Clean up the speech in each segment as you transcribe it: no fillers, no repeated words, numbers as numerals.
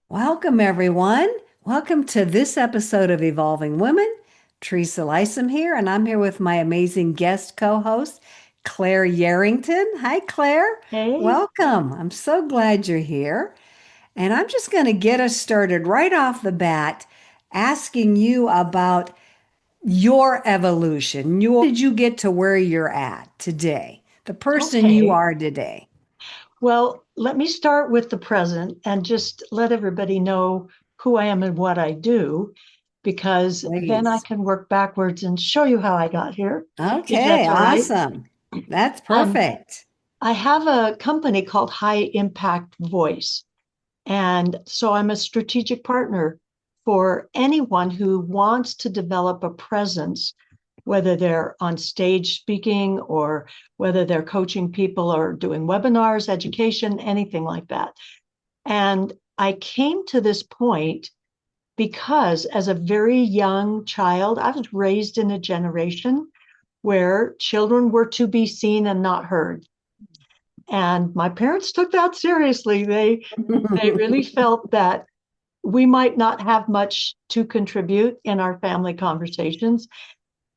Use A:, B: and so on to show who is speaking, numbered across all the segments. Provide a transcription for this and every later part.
A: Welcome, everyone. Welcome to this episode of Evolving Women. Teresa Lysam here, and I'm here with my amazing guest co-host, Claire Yarrington. Hi, Claire.
B: Hey,
A: Welcome. I'm so glad you're here. And I'm just going to get us started right off the bat, asking you about your evolution. Did you get to where you're at today? The person you
B: okay.
A: are today.
B: Well, let me start with the present and just let everybody know who I am and what I do, because then I
A: Please.
B: can work backwards and show you how I got here, if
A: Okay,
B: that's all right.
A: awesome. That's
B: Um,
A: perfect.
B: I have a company called High Impact Voice. And so I'm a strategic partner for anyone who wants to develop a presence, whether they're on stage speaking or whether they're coaching people or doing webinars, education, anything like that. And I came to this point because as a very young child, I was raised in a generation where children were to be seen and not heard. And my parents took that seriously. They really felt that we might not have much to contribute in our family conversations.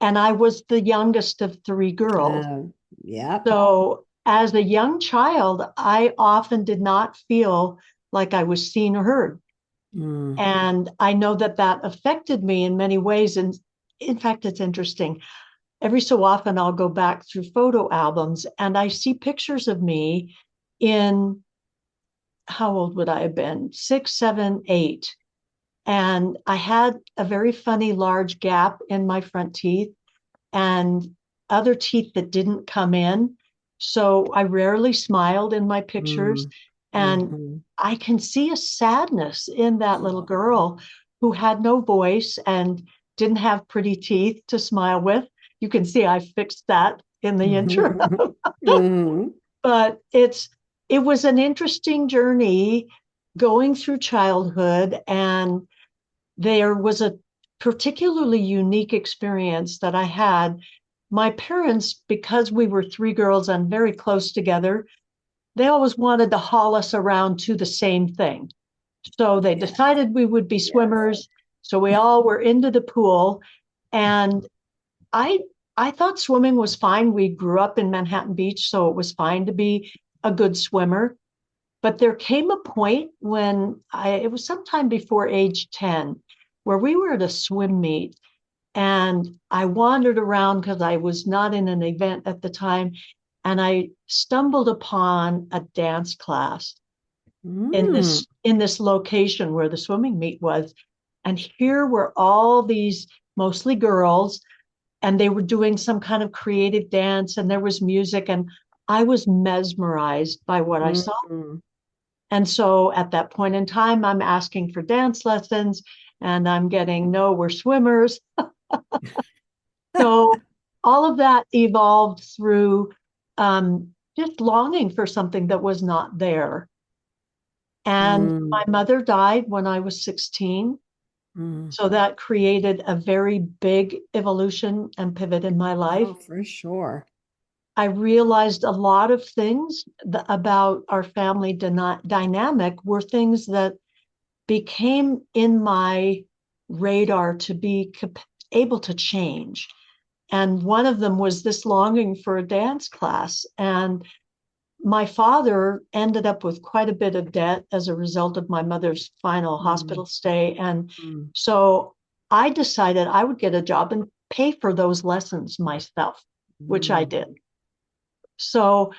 B: And I was the youngest of three girls.
A: Uh, yep.
B: So as a young child, I often did not feel like I was seen or heard.
A: Mm.
B: And I know that that affected me in many ways. And in fact, it's interesting. Every so often, I'll go back through photo albums and I see pictures of me in, how old would I have been? 6, 7, 8. And I had a very funny large gap in my front teeth and other teeth that didn't come in. So I rarely smiled in my pictures.
A: Mm.
B: And
A: Mhm.
B: I can see a sadness in that little girl who had no voice and didn't have pretty teeth to smile with. You can see I fixed that in the intro.
A: Mhm.
B: But it was an interesting journey going through childhood, and there was a particularly unique experience that I had. My parents, because we were three girls and very close together, they always wanted to haul us around to the same thing. So they
A: Yes,
B: decided we would be
A: yes.
B: swimmers. So we all were into the pool. And I I thought swimming was fine. We grew up in Manhattan Beach, so it was fine to be a good swimmer. But there came a point when it was sometime before age 10, where we were at a swim meet and I wandered around because I was not in an event at the time. And I stumbled upon a dance class
A: Mm.
B: in this location where the swimming meet was. And here were all these mostly girls, and they were doing some kind of creative dance, and there was music, and I was mesmerized by what I saw.
A: Mm.
B: And so at that point in time, I'm asking for dance lessons and I'm getting, no, we're swimmers. So all of that evolved through just longing for something that was not there. And my
A: Mm.
B: mother died when I was 16.
A: Mm.
B: So that created a very big evolution and pivot in my life.
A: Oh, for sure.
B: I realized a lot of things about our family dynamic were things that became in my radar to be able to change. And one of them was this longing for a dance class. And my father ended up with quite a bit of debt as a result of my mother's final
A: Mm.
B: hospital stay. And
A: Mm.
B: so I decided I would get a job and pay for those lessons myself, which I
A: Mm.
B: did. So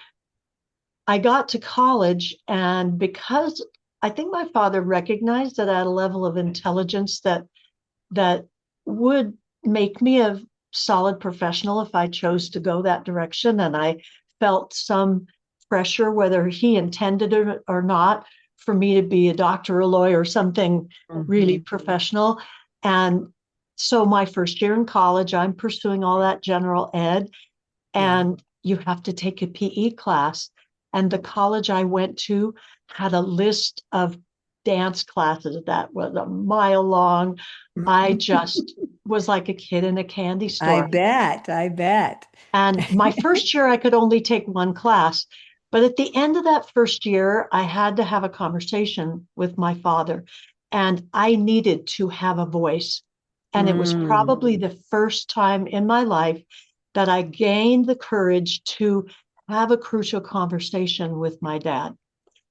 B: I got to college, and because I think my father recognized that I had a level of intelligence that would make me a solid professional if I chose to go that direction. And I felt some pressure, whether he intended it or not, for me to be a doctor, a lawyer, something really
A: Mhm.
B: professional. And so my first year in college, I'm pursuing all that general ed,
A: Yeah.
B: and you have to take a PE class. And the college I went to had a list of dance classes that was a mile long. I just was like a kid in a candy
A: I
B: store.
A: bet. I bet.
B: And my first year, I could only take one class. But at the end of that first year, I had to have a conversation with my father, and I needed to have a voice. And it was
A: Mm,
B: probably the first time in my life that I gained the courage to have a crucial conversation with my dad.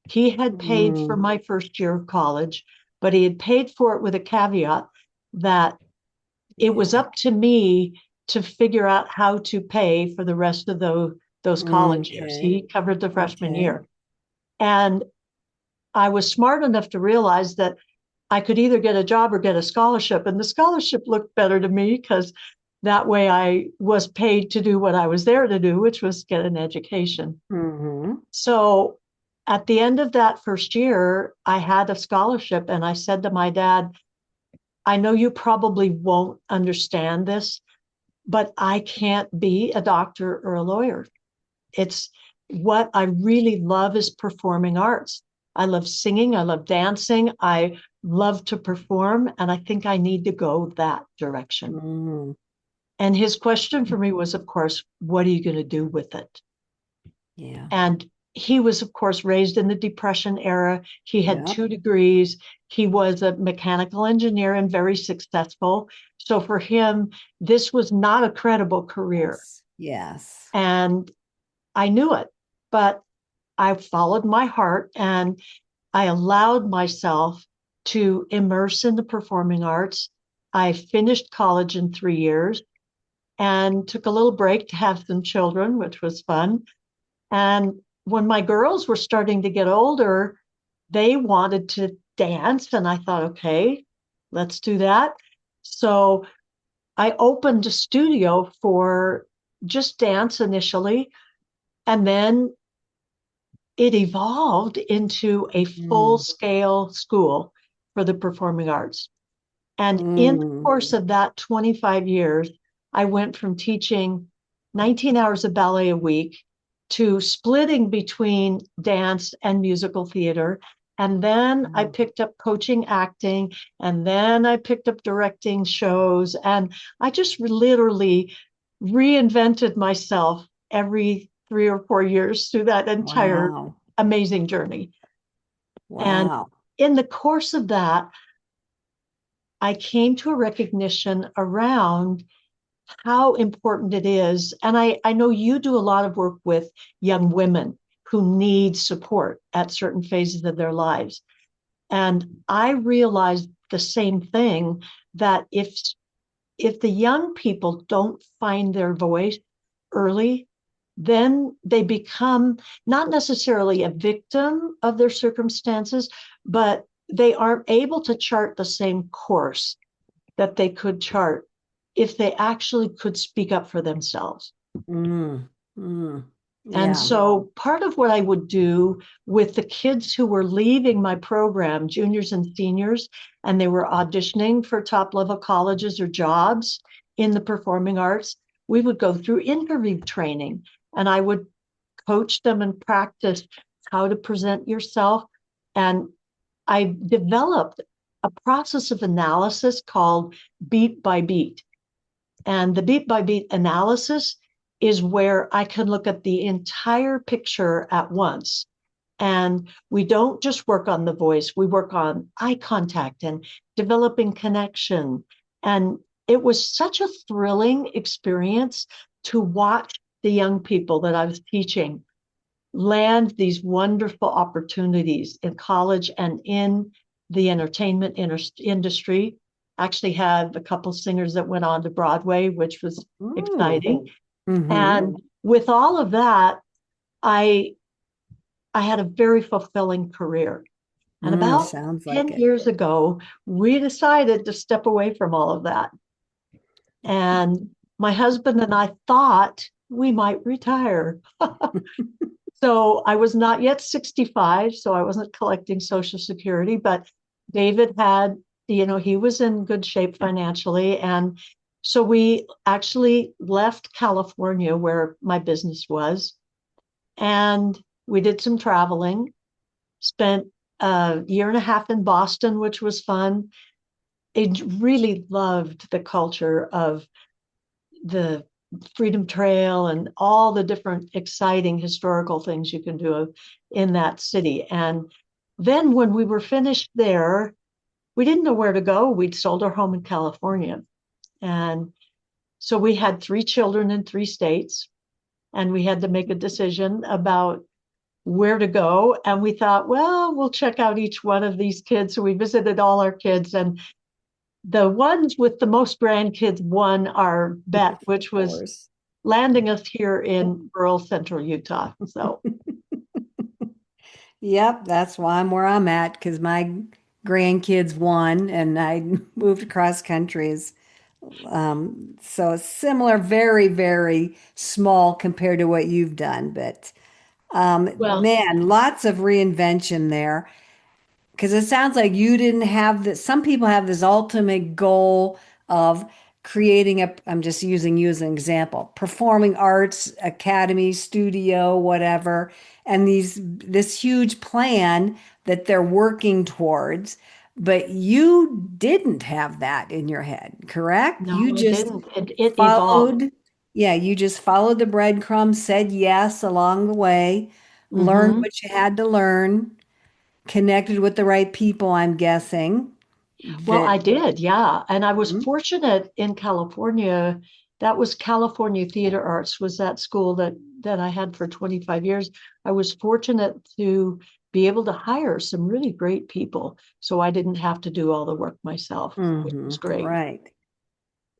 B: He had paid for
A: mm,
B: my first year of college, but he had paid for it with a caveat that it was
A: yeah.
B: up to me to figure out how to pay for the rest of those college years.
A: Okay.
B: He covered the freshman
A: Okay.
B: year. And I was smart enough to realize that I could either get a job or get a scholarship. And the scholarship looked better to me because that way I was paid to do what I was there to do, which was get an education.
A: Mm-hmm.
B: So at the end of that first year, I had a scholarship, and I said to my dad, I know you probably won't understand this, but I can't be a doctor or a lawyer. It's what I really love is performing arts. I love singing, I love dancing, I love to perform, and I think I need to go that direction.
A: Mm,
B: And his question for me was, of course, what are you going to do with it?
A: yeah.
B: And he was, of course, raised in the Depression era. He had
A: Yep.
B: 2 degrees. He was a mechanical engineer and very successful. So for him, this was not a credible career.
A: Yes. Yes.
B: And I knew it, but I followed my heart and I allowed myself to immerse in the performing arts. I finished college in 3 years and took a little break to have some children, which was fun. And when my girls were starting to get older, they wanted to dance. And I thought, okay, let's do that. So I opened a studio for just dance initially. And then it evolved into a full
A: Mm,
B: scale school for the performing arts. And in the
A: mm,
B: course of that 25 years, I went from teaching 19 hours of ballet a week to splitting between dance and musical theater. And then I
A: mm.
B: picked up coaching acting, and then I picked up directing shows. And I just literally reinvented myself every 3 or 4 years through that entire
A: Wow.
B: amazing journey. And
A: Wow.
B: in the course of that, I came to a recognition around how important it is. And I know you do a lot of work with young women who need support at certain phases of their lives. And I realized the same thing, that if the young people don't find their voice early, then they become not necessarily a victim of their circumstances, but they aren't able to chart the same course that they could chart if they actually could speak up for themselves.
A: Mm, mm.
B: And
A: Yeah.
B: so part of what I would do with the kids who were leaving my program, juniors and seniors, and they were auditioning for top level colleges or jobs in the performing arts, we would go through interview training, and I would coach them and practice how to present yourself. And I developed a process of analysis called beat by beat. And the beat by beat analysis is where I can look at the entire picture at once. And we don't just work on the voice, we work on eye contact and developing connection. And it was such a thrilling experience to watch the young people that I was teaching land these wonderful opportunities in college and in the entertainment industry. Actually had a couple singers that went on to Broadway, which was
A: Ooh.
B: exciting.
A: Mm-hmm.
B: And with all of that, I I had a very fulfilling career. And
A: Mm,
B: about
A: sounds like
B: 10
A: it.
B: years ago, we decided to step away from all of that. And my husband and I thought we might retire. So I was not yet 65, so I wasn't collecting Social Security, but David had, he was in good shape financially. And so we actually left California, where my business was, and we did some traveling, spent a year and a half in Boston, which was fun. I really loved the culture of the Freedom Trail and all the different exciting historical things you can do in that city. And then when we were finished there, we didn't know where to go. We'd sold our home in California. And so we had 3 children in 3 states, and we had to make a decision about where to go. And we thought, well, we'll check out each one of these kids. So we visited all our kids, and the ones with the most grandkids won our bet,
A: Of
B: which was
A: course.
B: landing us here in rural central Utah. So,
A: Yep, that's why I'm where I'm at because my grandkids won and I moved across countries. So it's similar, very, very small compared to what you've done. But
B: well,
A: man, lots of reinvention there. Because it sounds like you didn't have this. Some people have this ultimate goal of creating a, I'm just using you as an example, performing arts academy, studio, whatever, and this huge plan that they're working towards. But you didn't have that in your head, correct? You
B: no, I
A: just
B: didn't. It evolved.
A: followed, yeah, you just followed the breadcrumbs, said yes along the way, learned
B: Hmm.
A: what you had to learn, connected with the right people, I'm guessing.
B: Well,
A: That
B: I did, yeah. And I was
A: Mhm.
B: fortunate in California. That was California Theater Arts, was that school that I had for 25 years. I was fortunate to be able to hire some really great people. So I didn't have to do all the work myself, which was great.
A: Right.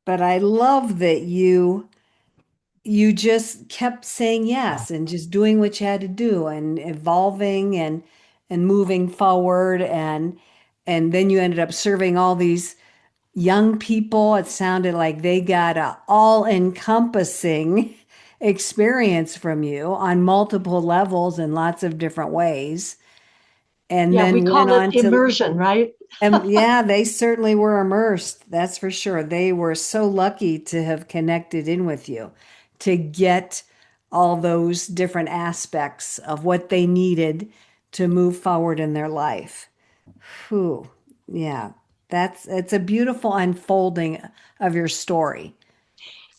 A: But I love that you just kept saying yes and just doing what you had to do and evolving and moving forward and then you ended up serving all these young people. It sounded like they got a all-encompassing experience from you on multiple levels in lots of different ways. And
B: Yeah, we
A: then went
B: call it
A: on to,
B: immersion, right?
A: and yeah, they certainly were immersed. That's for sure. They were so lucky to have connected in with you to get all those different aspects of what they needed to move forward in their life. Whew. Yeah, it's a beautiful unfolding of your story.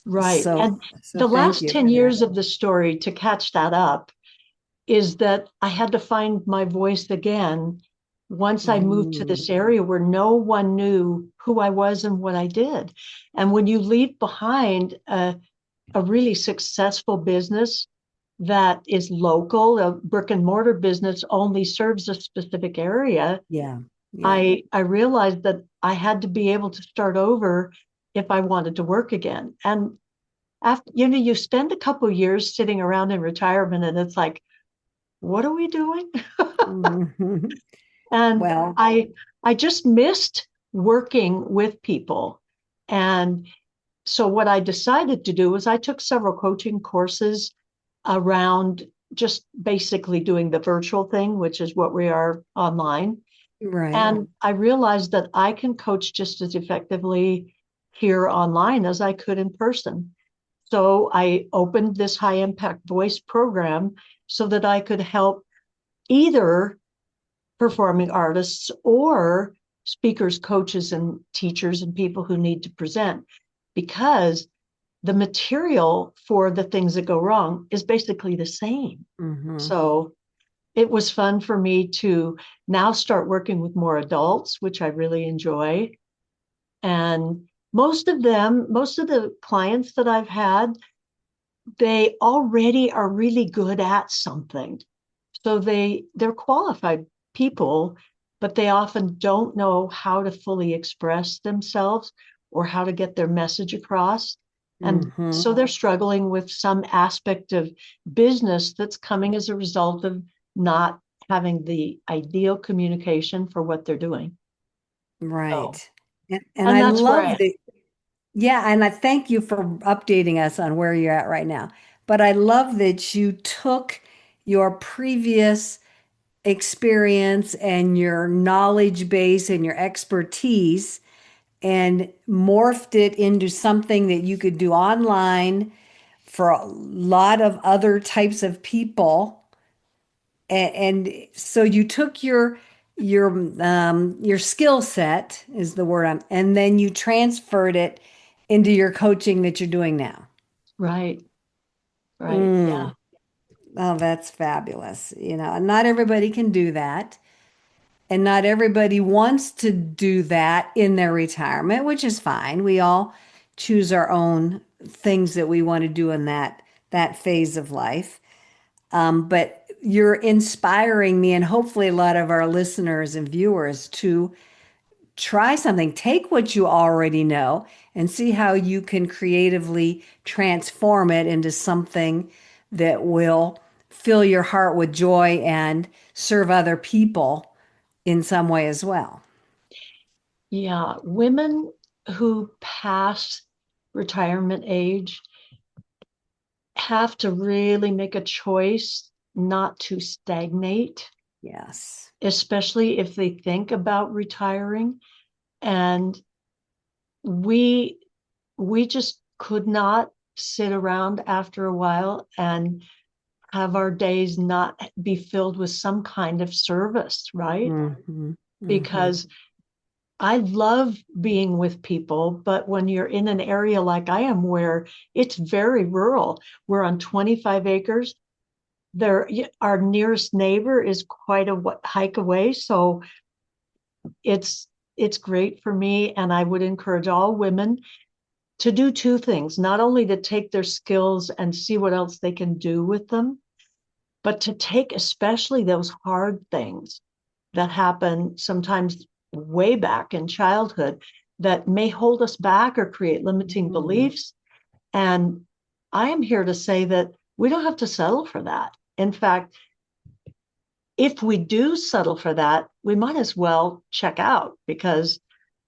B: Right.
A: So,
B: And
A: so
B: the
A: thank
B: last
A: you
B: 10
A: for that.
B: years of the story, to catch that up, is that I had to find my voice again once I moved to
A: Mm,
B: this area where no one knew who I was and what I did. And when you leave behind a really successful business that is local, a brick and mortar business only serves a specific area,
A: yeah, yeah.
B: I realized that I had to be able to start over if I wanted to work again. And after, you spend a couple of years sitting around in retirement and it's like, what are we doing?
A: Mhm.
B: And
A: Well,
B: I just missed working with people. And so what I decided to do was I took several coaching courses around just basically doing the virtual thing, which is what we are online.
A: right.
B: And I realized that I can coach just as effectively here online as I could in person. So I opened this high impact voice program so that I could help either performing artists or speakers, coaches, and teachers and people who need to present, because the material for the things that go wrong is basically the same.
A: Hmm.
B: So it was fun for me to now start working with more adults, which I really enjoy. And most of the clients that I've had, they already are really good at something. So they're qualified people, but they often don't know how to fully express themselves or how to get their message across. And
A: Hmm.
B: so they're struggling with some aspect of business that's coming as a result of not having the ideal communication for what they're doing. So,
A: Right. And
B: and
A: I
B: that's where
A: love
B: I,
A: that. Yeah, and I thank you for updating us on where you're at right now. But I love that you took your previous experience and your knowledge base and your expertise and morphed it into something that you could do online for a lot of other types of people. And so you took your skill set is the word and then you transferred it into your coaching that you're doing now.
B: Right. Right. Yeah.
A: Mm. Oh, that's fabulous. Not everybody can do that. And not everybody wants to do that in their retirement, which is fine. We all choose our own things that we want to do in that phase of life. But you're inspiring me and hopefully a lot of our listeners and viewers to try something. Take what you already know and see how you can creatively transform it into something that will fill your heart with joy and serve other people in some way as well.
B: Yeah. Women who pass retirement age have to really make a choice not to stagnate,
A: Yes.
B: especially if they think about retiring. And we we just could not sit around after a while and have our days not be filled with some kind of service, right?
A: Hmm. Hmm.
B: Because I love being with people, but when you're in an area like I am where it's very rural, we're on 25 acres. There, our nearest neighbor is quite a hike away, so it's it's great for me, and I would encourage all women to do two things: not only to take their skills and see what else they can do with them, but to take especially those hard things that happen sometimes way back in childhood that may hold us back or create limiting
A: Mm.
B: beliefs. And I am here to say that we don't have to settle for that. In fact, if we do settle for that, we might as well check out because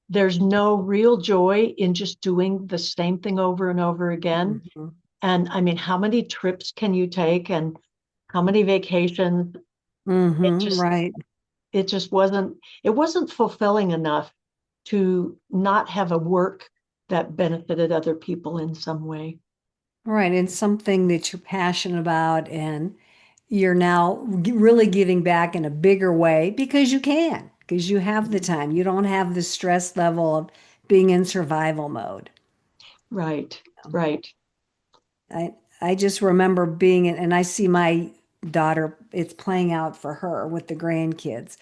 B: there's no real joy in just doing the same thing over and over again.
A: Mhm.
B: And I mean, how many trips can you take and how many vacations? It
A: Hmm.
B: just
A: Right.
B: it just wasn't fulfilling enough to not have a work that benefited other people in some way.
A: Right. And something that you're passionate about, and you're now really giving back in a bigger way because you have the time. You don't have the stress level of being in survival mode.
B: Right, right,
A: I I just remember being in, and I see my daughter, it's playing out for her with the grandkids.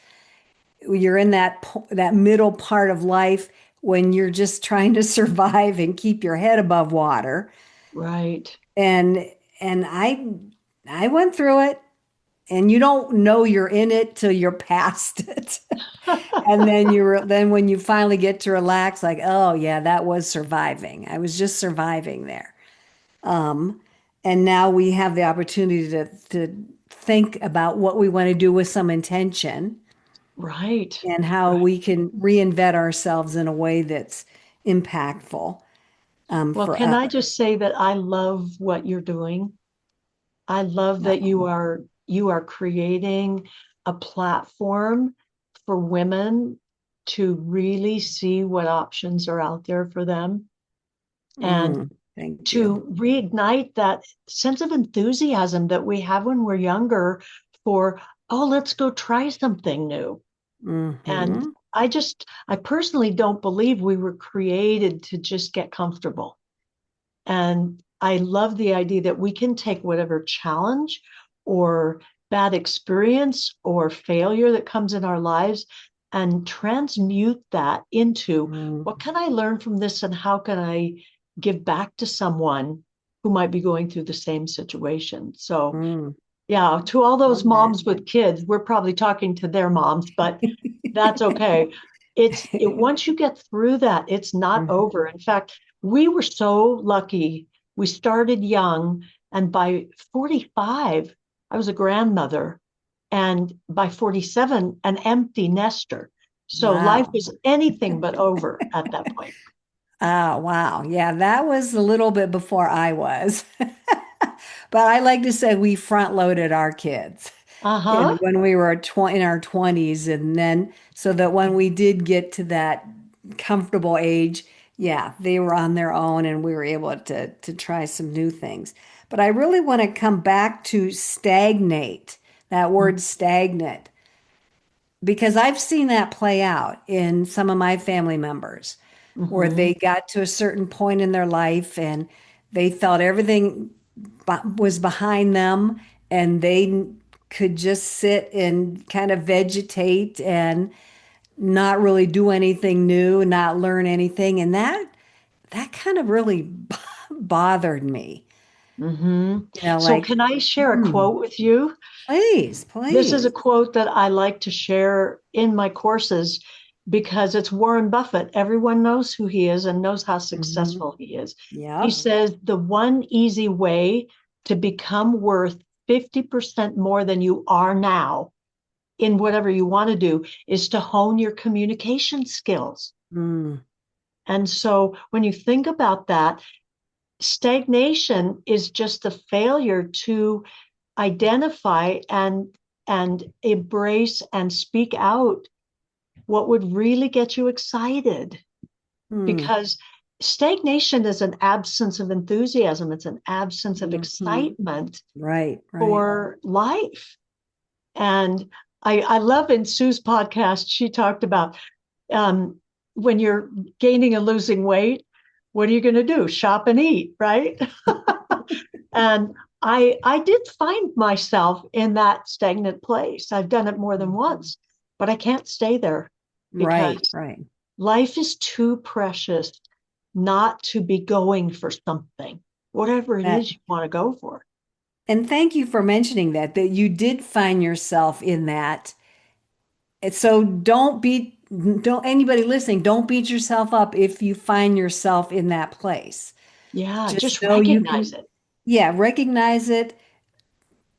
A: You're in that middle part of life when you're just trying to survive and keep your head above water.
B: right.
A: And and I went through it, and you don't know you're in it till you're past it. And then when you finally get to relax, like, oh yeah, that was surviving. I was just surviving there. Um, and now we have the opportunity to think about what we want to do with some intention
B: Right,
A: and how
B: right.
A: we can reinvent ourselves in a way that's impactful
B: Well,
A: for
B: can I
A: others.
B: just say that I love what you're doing? I love that you are creating a platform for women to really see what options are out there for them and
A: Thank you.
B: to reignite that sense of enthusiasm that we have when we're younger for, oh, let's go try something new. And
A: Hmm.
B: I personally don't believe we were created to just get comfortable. And I love the idea that we can take whatever challenge or bad experience or failure that comes in our lives and transmute that into what can I learn from this and how can I give back to someone who might be going through the same situation. So,
A: Mm.
B: yeah, to all those
A: Love that.
B: moms with kids, we're probably talking to their moms, but that's okay. It once you get through that, it's not over.
A: Mhm.
B: In fact, we were so lucky. We started young, and by 45, I was a grandmother, and by 47, an empty nester. So life
A: Wow.
B: was anything but over at that point.
A: Oh, wow. Yeah, that was a little bit before I was. But I like to say we front loaded our kids
B: Uh-huh.
A: when we were in our 20s. And then so that when we did get to that comfortable age, yeah, they were on their own and we were able to try some new things. But I really want to come back to stagnate, that word stagnant, because I've seen that play out in some of my family members where
B: Mm-hmm.
A: they got to a certain point in their life and They thought everything was behind them and they could just sit and kind of vegetate and not really do anything new, not learn anything. And that kind of really bothered me.
B: Hmm. So,
A: Like,
B: can I share a
A: hmm,
B: quote with you?
A: please,
B: This is a
A: please.
B: quote that I like to share in my courses because it's Warren Buffett. Everyone knows who he is and knows how
A: Hmm.
B: successful he is. He
A: Yep.
B: says, the one easy way to become worth 50% more than you are now in whatever you want to do is to hone your communication skills.
A: Mm,
B: And so when you think about that, stagnation is just a failure to identify and embrace and speak out what would really get you excited,
A: mm,
B: because stagnation is an absence of enthusiasm, it's an absence of
A: hmm.
B: excitement
A: Right, right.
B: for life. And I love in Sue's podcast, she talked about um, when you're gaining and losing weight, what are you going to do? Shop and eat, right? And I did find myself in that stagnant place. I've done it more than once, but I can't stay there
A: Right,
B: because
A: right.
B: life is too precious not to be going for something, whatever it
A: That,
B: is you want to go for.
A: and thank you for mentioning that you did find yourself in that. And so don't anybody listening, don't beat yourself up if you find yourself in that place.
B: Yeah,
A: Just
B: just
A: know you
B: recognize
A: can,
B: it.
A: yeah, recognize it,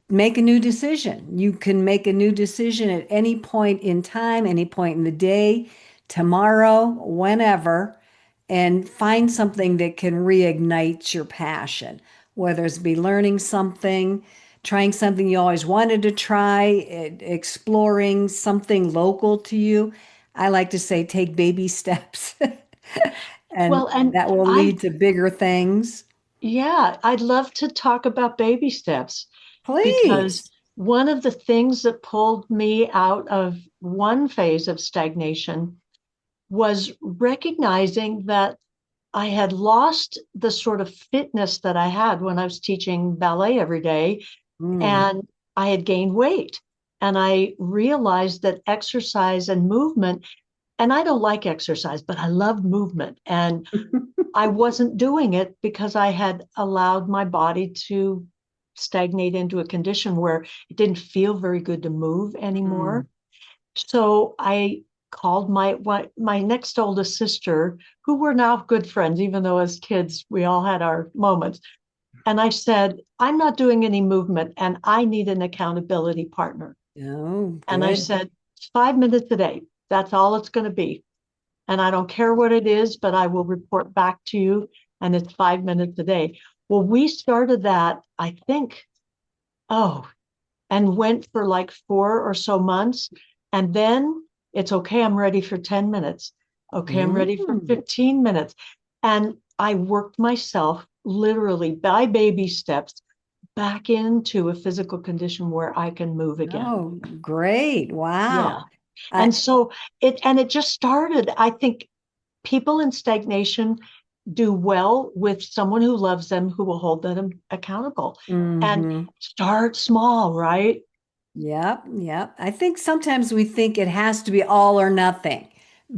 A: make a new decision. You can make a new decision at any point in time, any point in the day, tomorrow, whenever, and find something that can reignite your passion, whether it's be learning something, trying something you always wanted to try, exploring something local to you. I like to say take baby steps, and
B: Well, and
A: that will
B: I,
A: lead to bigger things.
B: yeah, I'd love to talk about baby steps because
A: Please.
B: one of the things that pulled me out of one phase of stagnation was recognizing that I had lost the sort of fitness that I had when I was teaching ballet every day,
A: Mm.
B: and I had gained weight. And I realized that exercise and movement, and I don't like exercise, but I love movement. And I wasn't doing it because I had allowed my body to stagnate into a condition where it didn't feel very good to move anymore.
A: Mm.
B: So I called my next oldest sister, who we're now good friends, even though as kids we all had our moments. And I said, I'm not doing any movement and I need an accountability partner.
A: Oh,
B: And I
A: good.
B: said, 5 minutes a day. That's all it's going to be. And I don't care what it is, but I will report back to you. And it's 5 minutes a day. Well, we started that, I think, oh, and went for like 4 or so months. And then it's okay, I'm ready for 10 minutes. Okay, I'm ready for
A: Mm.
B: 15 minutes. And I worked myself literally by baby steps back into a physical condition where I can move again.
A: Oh, great.
B: Yeah.
A: Wow.
B: And
A: I,
B: so it just started. I think people in stagnation do well with someone who loves them, who will hold them accountable. And
A: hmm.
B: start small, right?
A: Yep, yep. I think sometimes we think it has to be all or nothing,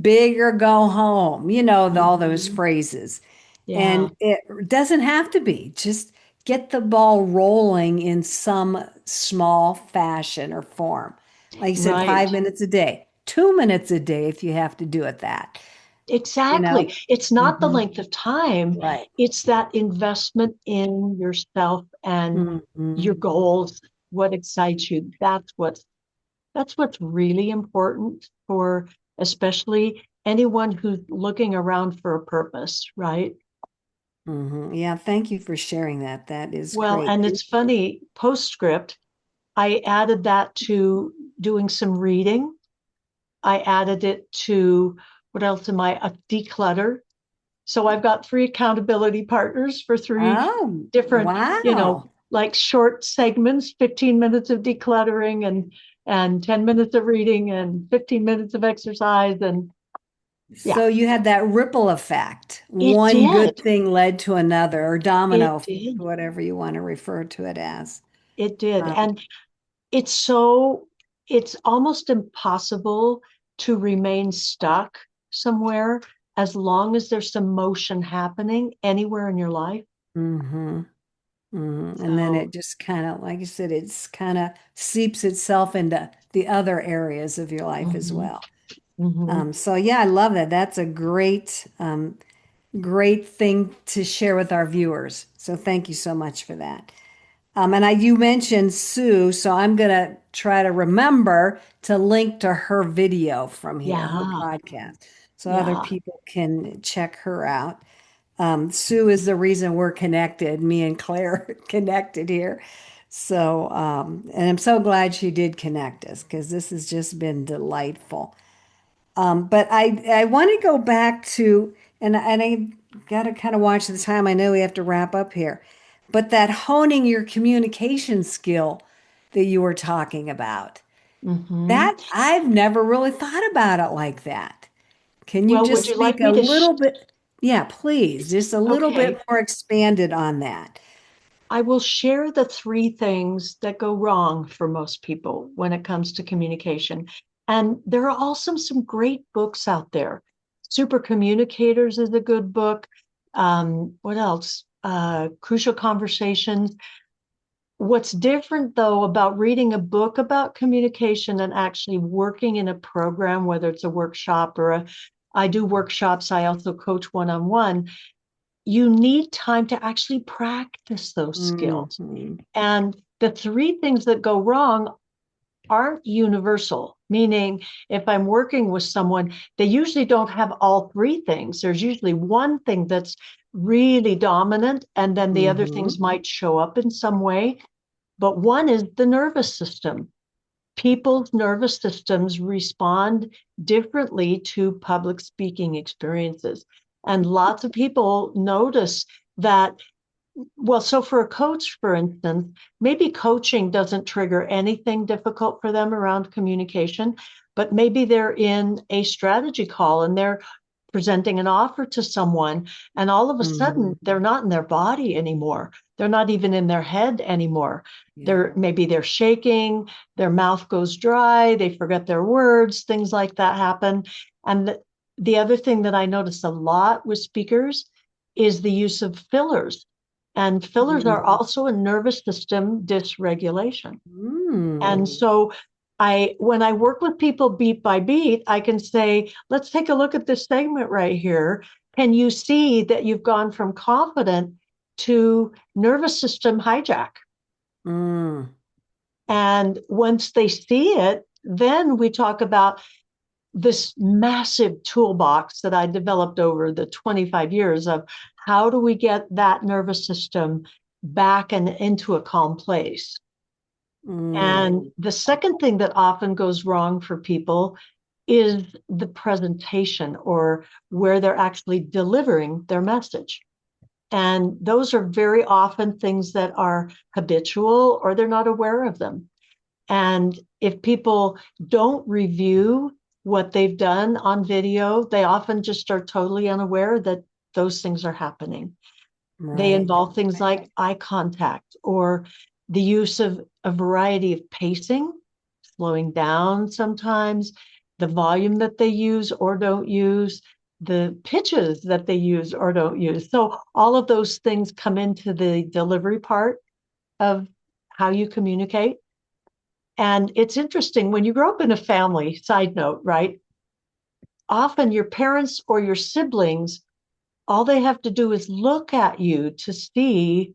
A: big or go home, all those
B: Mhm.
A: phrases.
B: Yeah,
A: And it doesn't have to be. Just get the ball rolling in some small fashion or form. Like you said,
B: right.
A: 5 minutes a day, 2 minutes a day if you have to do it that, you
B: Exactly.
A: know?
B: It's not the
A: Hmm.
B: length of time,
A: Right.
B: it's that investment in yourself and
A: Hmm.
B: your goals, what excites you. That's what's really important for especially anyone who's looking around for a purpose, right?
A: Hmm. Yeah, thank you for sharing that. That is
B: Well,
A: great.
B: and it's funny, postscript, I added that to doing some reading. I added it to what else am I? A declutter. So I've got three accountability partners for three
A: Oh,
B: different,
A: wow.
B: like short segments, 15 minutes of decluttering and 10 minutes of reading and 15 minutes of exercise. And Yeah,
A: So you had that ripple effect.
B: it
A: One good
B: did.
A: thing led to another, or domino
B: It
A: effect,
B: did.
A: whatever you want to refer to it as.
B: It did.
A: Um,
B: And it's almost impossible to remain stuck somewhere as long as there's some motion happening anywhere in your life.
A: mhm, mhm. And then
B: So,
A: it just kind of, like you said, it's kind of seeps itself into the other areas of your life as
B: mhm,
A: well.
B: mhm.
A: So yeah, I love that. That's a great thing to share with our viewers. So thank you so much for that. You mentioned Sue, so I'm gonna try to remember to link to her video from here, her
B: Yeah,
A: podcast, so other
B: yeah.
A: people can check her out. Sue is the reason we're connected, me and Claire connected here. So, and I'm so glad she did connect us because this has just been delightful. But I want to go back to, and I got to kind of watch the time. I know we have to wrap up here, but that honing your communication skill that you were talking about,
B: Hmm.
A: that I've never really thought about it like that. Can you
B: Well, would
A: just
B: you
A: speak
B: like
A: a
B: me to?
A: little bit? Yeah, please, just a little bit
B: Okay.
A: more expanded on that.
B: I will share the three things that go wrong for most people when it comes to communication. And there are also some great books out there. Super Communicators is a good book. What else? Crucial Conversations. What's different, though, about reading a book about communication and actually working in a program, whether it's a workshop or I do workshops, I also coach one on one, you need time to actually practice those skills.
A: Hmm.
B: And the three things that go wrong aren't universal, meaning if I'm working with someone, they usually don't have all three things. There's usually one thing that's really dominant, and then the other
A: Hmm.
B: things might show up in some way. But one is the nervous system. People's nervous systems respond differently to public speaking experiences. And lots of people notice that. Well, so for a coach, for instance, maybe coaching doesn't trigger anything difficult for them around communication, but maybe they're in a strategy call and they're presenting an offer to someone, and all of a
A: Hmm.
B: sudden they're not in their body anymore. They're not even in their head anymore.
A: Yeah.
B: They're shaking, their mouth goes dry, they forget their words, things like that happen. And the other thing that I notice a lot with speakers is the use of fillers. And fillers are
A: Mm.
B: also a nervous system dysregulation. And
A: Mm.
B: so when I work with people beat by beat, I can say, let's take a look at this segment right here. Can you see that you've gone from confident to nervous system hijack?
A: Mm.
B: And once they see it, then we talk about this massive toolbox that I developed over the 25 years of how do we get that nervous system back and into a calm place.
A: Mm.
B: And the second thing that often goes wrong for people is the presentation or where they're actually delivering their message. And those are very often things that are habitual or they're not aware of them. And if people don't review what they've done on video, they often just are totally unaware that those things are happening. They
A: Right.
B: involve things like eye contact or the use of a variety of pacing, slowing down sometimes, the volume that they use or don't use, the pitches that they use or don't use. So all of those things come into the delivery part of how you communicate. And it's interesting when you grow up in a family, side note, right? Often your parents or your siblings, all they have to do is look at you to see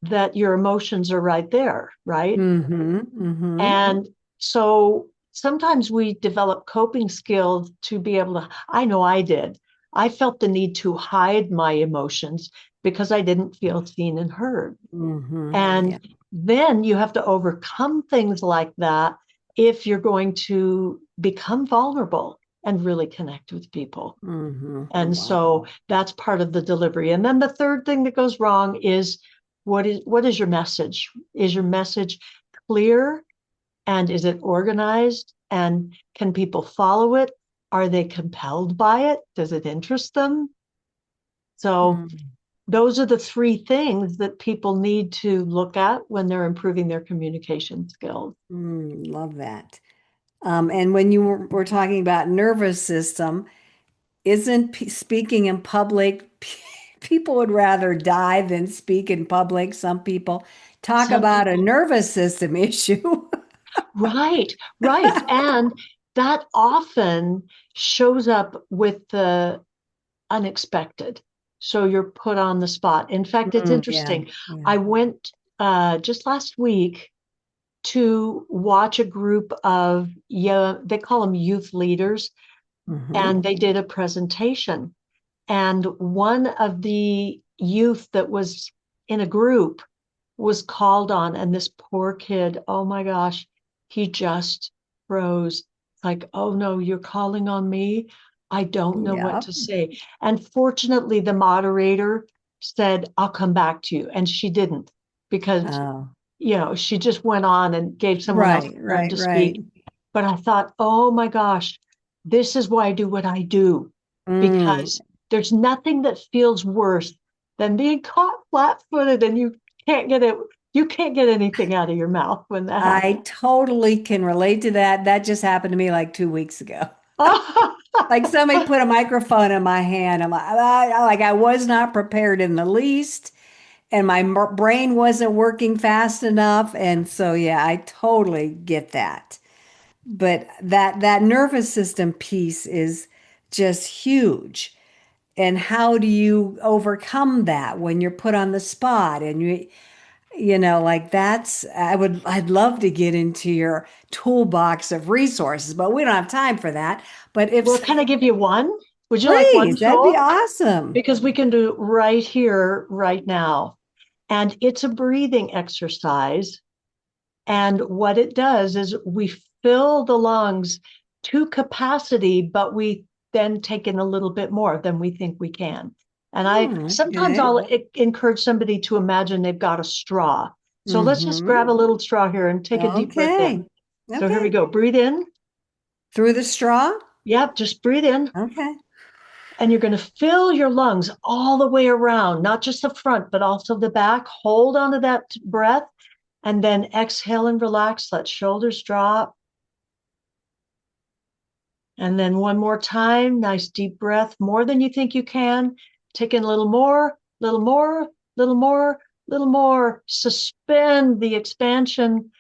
B: that your emotions are right there, right?
A: Mm-hmm. Mm-hmm.
B: And so sometimes we develop coping skills to be able to, I know I did. I felt the need to hide my emotions because I didn't feel seen and heard.
A: Mm-hmm. Yeah.
B: And then you have to overcome things like that if you're going to become vulnerable and really connect with people.
A: Mm-hmm.
B: And
A: Wow.
B: so that's part of the delivery. And then the third thing that goes wrong is what is your message? Is your message clear and is it organized and can people follow it? Are they compelled by it? Does it interest them? So
A: Mm,
B: those are the three things that people need to look at when they're improving their communication skills.
A: love that. And when you were talking about nervous system, isn't speaking in public, people would rather die than speak in public. Some people talk
B: Some
A: about a
B: people,
A: nervous system issue.
B: right, right. And that often shows up with the unexpected. So you're put on the spot. In fact, it's
A: Yeah,
B: interesting.
A: yeah.
B: I went just last week to watch a group of, yeah, they call them youth leaders,
A: Hmm.
B: and they did a presentation. And one of the youth that was in a group was called on, and this poor kid, oh my gosh, he just froze. Like, oh no, you're calling on me. I don't know what
A: Yep.
B: to say. And fortunately, the moderator said, I'll come back to you. And she didn't, because,
A: Oh,
B: she just went on and gave someone else
A: right,
B: a turn
A: right,
B: to
A: right.
B: speak. But I thought, oh my gosh, this is why I do what I do,
A: Mm,
B: because there's nothing that feels worse than being caught flat-footed and can't get it. You can't get anything out of your mouth when that
A: I
B: happens.
A: totally can relate to that. That just happened to me like 2 weeks ago. Like somebody put a microphone in my hand. I was not prepared in the least, and my brain wasn't working fast enough. And so, yeah, I totally get that. But that nervous system piece is just huge. And how do you overcome that when you're put on the spot and like I'd love to get into your toolbox of resources, but we don't have time for that. But
B: Well,
A: if,
B: can I give you one? Would you like one
A: please, that'd be
B: tool?
A: awesome.
B: Because we can do it right here, right now. And it's a breathing exercise. And what it does is we fill the lungs to capacity, but we then take in a little bit more than we think we can. And I sometimes
A: Okay.
B: I'll encourage somebody to imagine they've got a straw. So let's just
A: Mm-hmm.
B: grab a little straw here and take a deep breath in.
A: Okay.
B: So here we
A: Okay.
B: go. Breathe in.
A: Through the straw?
B: Yep, just breathe in.
A: Okay.
B: And you're going to fill your lungs all the way around, not just the front, but also the back. Hold on to that breath and then exhale and relax. Let shoulders drop. And then one more time, nice deep breath, more than you think you can. Take in a little more, little more, little more, little more. Suspend the expansion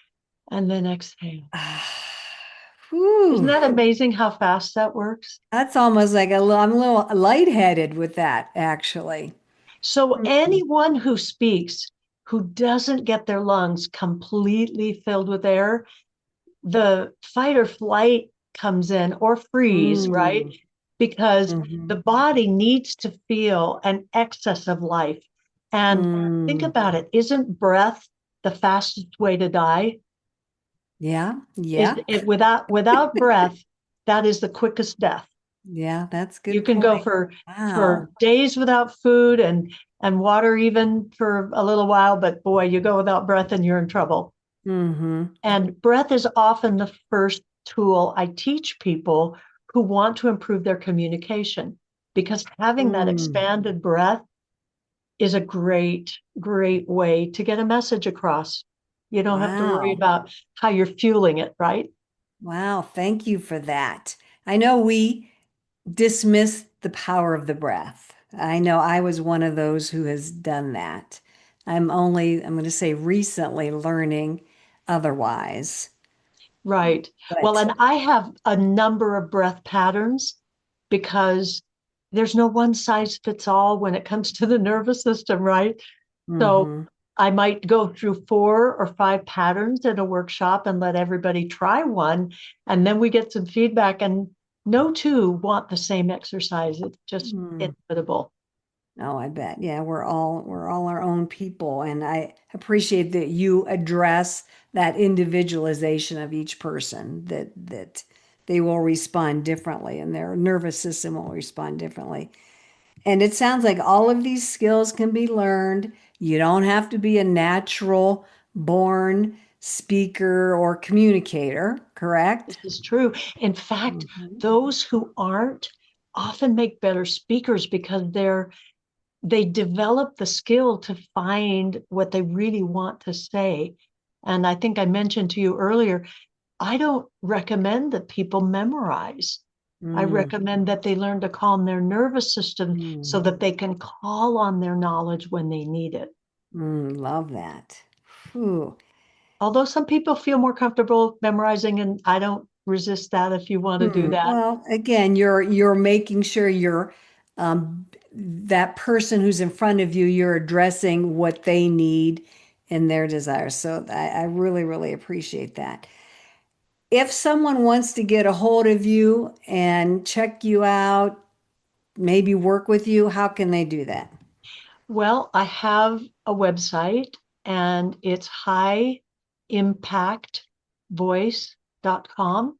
B: and then exhale. Isn't
A: Whew.
B: that amazing how fast that works?
A: That's almost like I'm a little lightheaded with that, actually.
B: So
A: Mm.
B: anyone who speaks who doesn't get their lungs completely filled with air, the fight or flight comes in, or freeze, right?
A: Mm.
B: Because the
A: Hmm.
B: body needs to feel an excess of life. And think
A: Mm.
B: about it, isn't breath the fastest way to die?
A: Yeah.
B: Is
A: Yeah.
B: it without breath, that is the quickest death.
A: Yeah, that's a
B: You
A: good
B: can go
A: point.
B: for
A: Wow.
B: days without food and water even for a little while, but boy, you go without breath and you're in trouble.
A: Hmm.
B: And breath is often the first tool I teach people who want to improve their communication, because having that
A: Mm.
B: expanded breath is a great, great way to get a message across. You don't have to worry
A: Wow.
B: about how you're fueling it, right?
A: Wow. Thank you for that. I know we dismiss the power of the breath. I know I was one of those who has done that. I'm going to say recently learning otherwise.
B: Right. Well,
A: But
B: and I have a number of breath patterns because there's no one size fits all when it comes to the nervous system, right? So
A: hmm.
B: I might go through 4 or 5 patterns in a workshop and let everybody try one. And then we get some feedback, and no two want the same exercise. It's just
A: Mm.
B: inevitable.
A: Oh, I bet. Yeah, we're all our own people, and I appreciate that you address that individualization of each person, that they will respond differently and their nervous system will respond differently. And it sounds like all of these skills can be learned. You don't have to be a natural born. speaker or communicator,
B: This
A: correct?
B: is true. In fact,
A: Mhm.
B: those who aren't often make better speakers because they develop the skill to find what they really want to say. And I think I mentioned to you earlier, I don't recommend that people memorize. I
A: Mm,
B: recommend that they learn to calm their nervous system so
A: mm,
B: that they can call on their knowledge when they need it.
A: love that. Whew.
B: Although some people feel more comfortable memorizing, and I don't resist that if you want to do that.
A: Well, again, you're making sure you're that person who's in front of you, you're addressing what they need and their desires. So I really, really appreciate that. If someone wants to get a hold of you and check you out, maybe work with you, how can they do that?
B: Well, I have a website and it's highimpactvoice.com.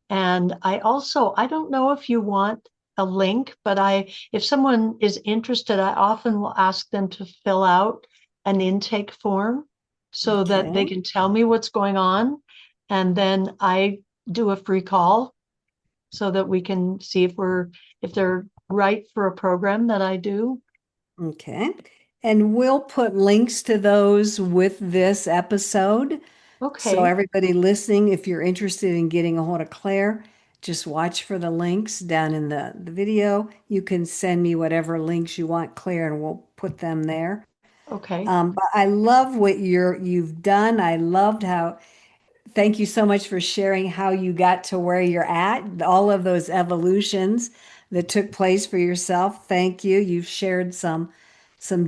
B: And I don't know if you want a link, but if someone is interested, I often will ask them to fill out an intake form so that they
A: Okay.
B: can tell me what's going on. And then I do a free call so that we can see if they're right for a program that I do.
A: Okay. And we'll put links to those with this episode. So
B: Okay,
A: everybody listening, if you're interested in getting a hold of Claire, just watch for the links down in the video. You can send me whatever links you want, Claire, and we'll put them there.
B: okay.
A: But I love what you've done. I loved how thank you so much for sharing how you got to where you're at, all of those evolutions that took place for yourself. Thank you. You've shared some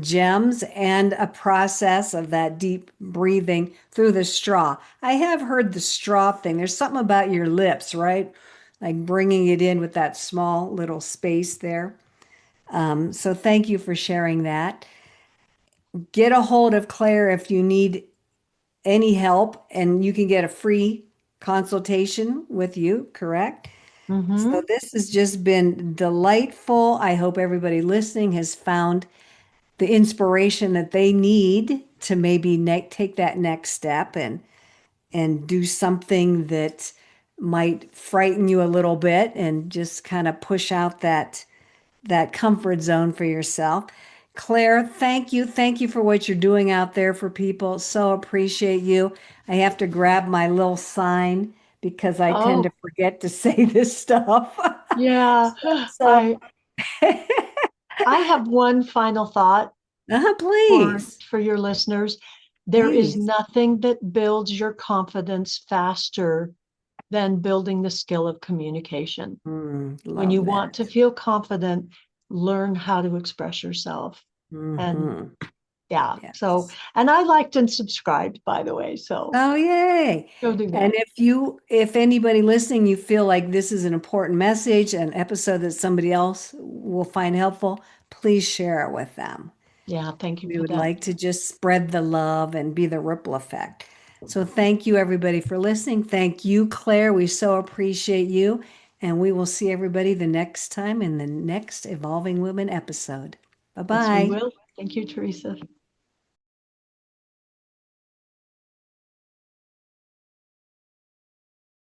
A: gems and a process of that deep breathing through the straw. I have heard the straw thing. There's something about your lips, right? Like bringing it in with that small little space there. So thank you for sharing that. Get a hold of Claire if you need any help, and you can get a free consultation with you, correct? So
B: Mm-hmm.
A: this has just been delightful. I hope everybody listening has found the inspiration that they need to maybe take that next step and do something that might frighten you a little bit and just kind of push out that comfort zone for yourself. Claire, thank you. Thank you for what you're doing out there for people. So appreciate you. I have to grab my little sign because I tend to
B: Oh,
A: forget to say this stuff.
B: yeah.
A: So,
B: I have one final thought
A: please,
B: for your listeners. There is
A: please.
B: nothing that builds your confidence faster than building the skill of communication. When you
A: Love
B: want to
A: that.
B: feel confident, learn how to express yourself. And
A: Hmm.
B: yeah, so,
A: Yes.
B: and I liked and subscribed, by the way. So
A: Oh, yay.
B: go do
A: And
B: that.
A: if anybody listening, you feel like this is an important message, an episode that somebody else will find helpful, please share it with them.
B: Yeah, thank you
A: We
B: for
A: would
B: that.
A: like to just spread the love and be the ripple effect. So thank you everybody for listening. Thank you, Claire. We so appreciate you. And we will see everybody the next time in the next Evolving Women episode.
B: Yes, we
A: Bye-bye.
B: will. Thank you, Teresa.